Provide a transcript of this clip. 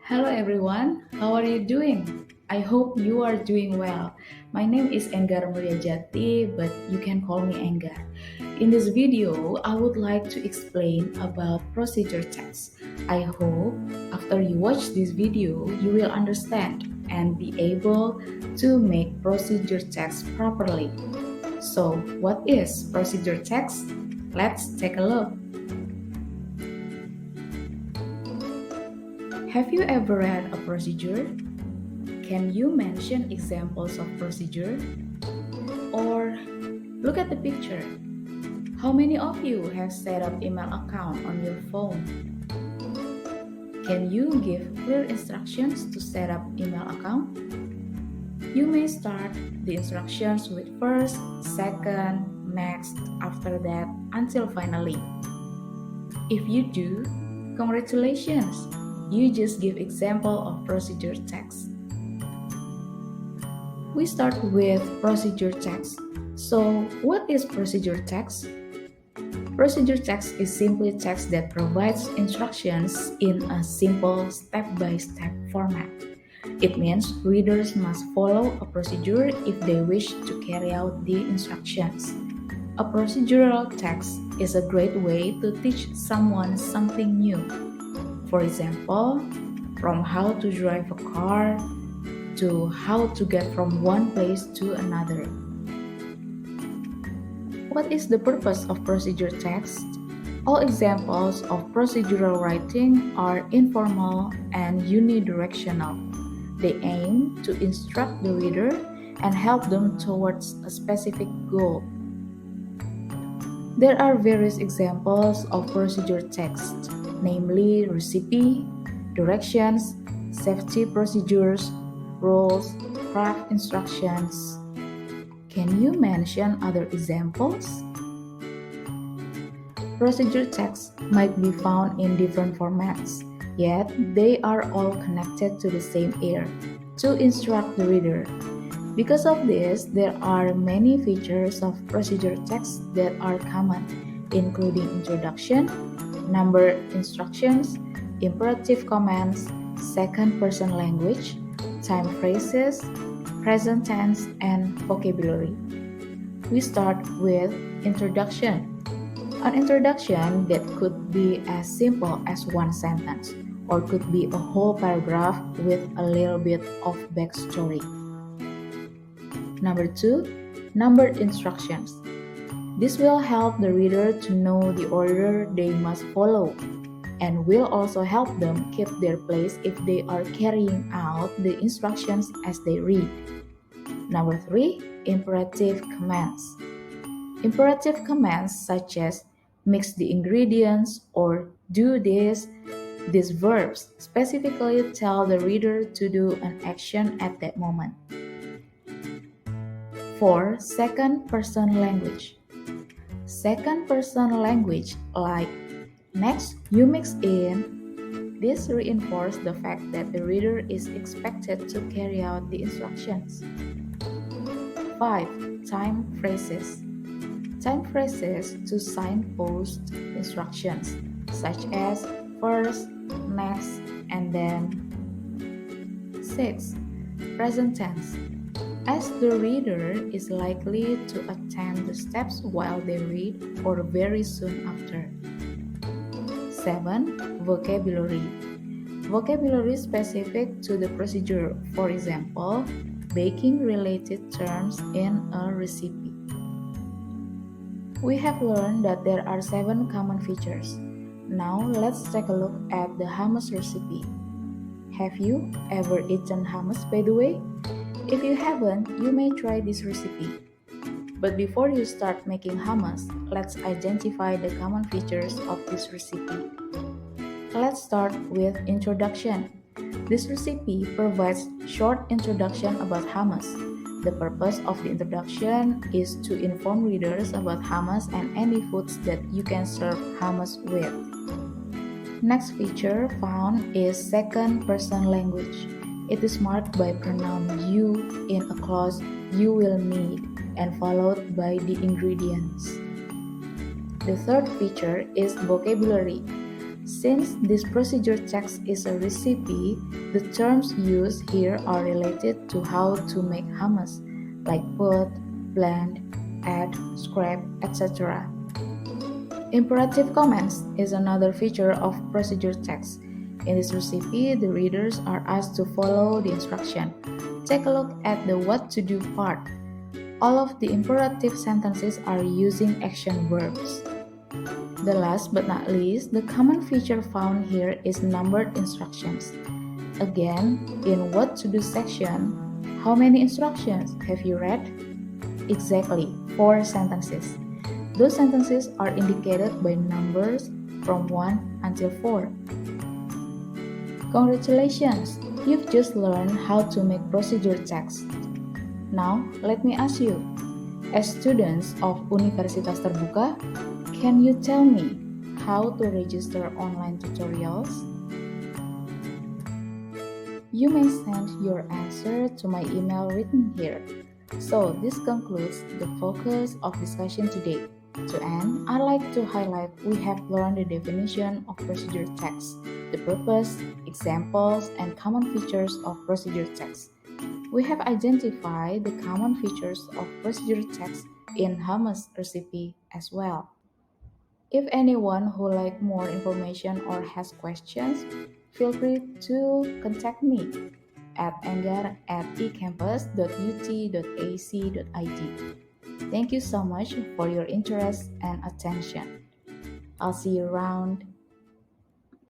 Hello everyone, how are you doing? I hope you are doing well. My name is Enggar Mulyajati, but you can call me Enggar. In this video, I would like to explain about procedure checks. I hope after you watch this video, you will understand and be able to make procedure checks properly. So, what is procedure checks? Let's take a look. Have you ever read a procedure? Can you mention examples of procedure? Or look at the picture. How many of you have set up email account on your phone? Can you give clear instructions to set up email account? You may start the instructions with first, second, next, after that, until finally. If you do, congratulations! You just give example of procedure text. We start with procedure text. So, what is procedure text? Procedure text is simply text that provides instructions in a simple step-by-step format. It means readers must follow a procedure if they wish to carry out the instructions. A procedural text is a great way to teach someone something new. For example, from how to drive a car to how to get from one place to another. What is the purpose of procedure text? All examples of procedural writing are informal and unidirectional. They aim to instruct the reader and help them towards a specific goal. There are various examples of procedure text, namely recipe, directions, safety procedures, rules, craft instructions. Can you mention other examples? Procedure texts might be found in different formats, yet they are all connected to the same aim to instruct the reader. Because of this, there are many features of procedure text that are common, including introduction, number instructions, imperative commands, second-person language, time phrases, present tense, and vocabulary. We start with introduction. An introduction that could be as simple as one sentence or could be a whole paragraph with a little bit of backstory. Number 2, numbered instructions. This will help the reader to know the order they must follow and will also help them keep their place if they are carrying out the instructions as they read. Number 3, imperative commands. Imperative commands such as mix the ingredients or do this, these verbs specifically tell the reader to do an action at that moment. 4, second person language. Second person language like next you mix in. This reinforces the fact that the reader is expected to carry out the instructions. 5. Time phrases. Time phrases to signpost instructions such as first, next, and then. 6. Present tense. As the reader is likely to attend the steps while they read or very soon after. 7. Vocabulary. Vocabulary specific to the procedure, for example, baking-related terms in a recipe. We have learned that there are 7 common features. Now let's take a look at the hummus recipe. Have you ever eaten hummus, by the way? If you haven't, you may try this recipe. But before you start making hummus, let's identify the common features of this recipe. Let's start with introduction. This recipe provides short introduction about hummus. The purpose of the introduction is to inform readers about hummus and any foods that you can serve hummus with. Next feature found is second person language. It is marked by pronoun you in a clause you will need and followed by the ingredients. The third feature is vocabulary. Since this procedure text is a recipe, the terms used here are related to how to make hummus, like put, blend, add, scrape, etc. Imperative commands is another feature of procedure text. In this recipe, the readers are asked to follow the instruction. Take a look at the what to do part. All of the imperative sentences are using action verbs. The last but not least, the common feature found here is numbered instructions. Again, in what to do section, how many instructions have you read? Exactly, 4 sentences. Those sentences are indicated by numbers from 1 until 4. Congratulations! You've just learned how to make procedure text. Now, let me ask you, as students of Universitas Terbuka, can you tell me how to register online tutorials? You may send your answer to my email written here. So this concludes the focus of discussion today. To end, I'd like to highlight we have learned the definition of procedure text, the purpose, examples, and common features of procedure text. We have identified the common features of procedure text in hummus recipe as well. If anyone who like more information or has questions, feel free to contact me at enggar@ecampus.ut.ac.id. Thank you so much for your interest and attention. I'll see you around.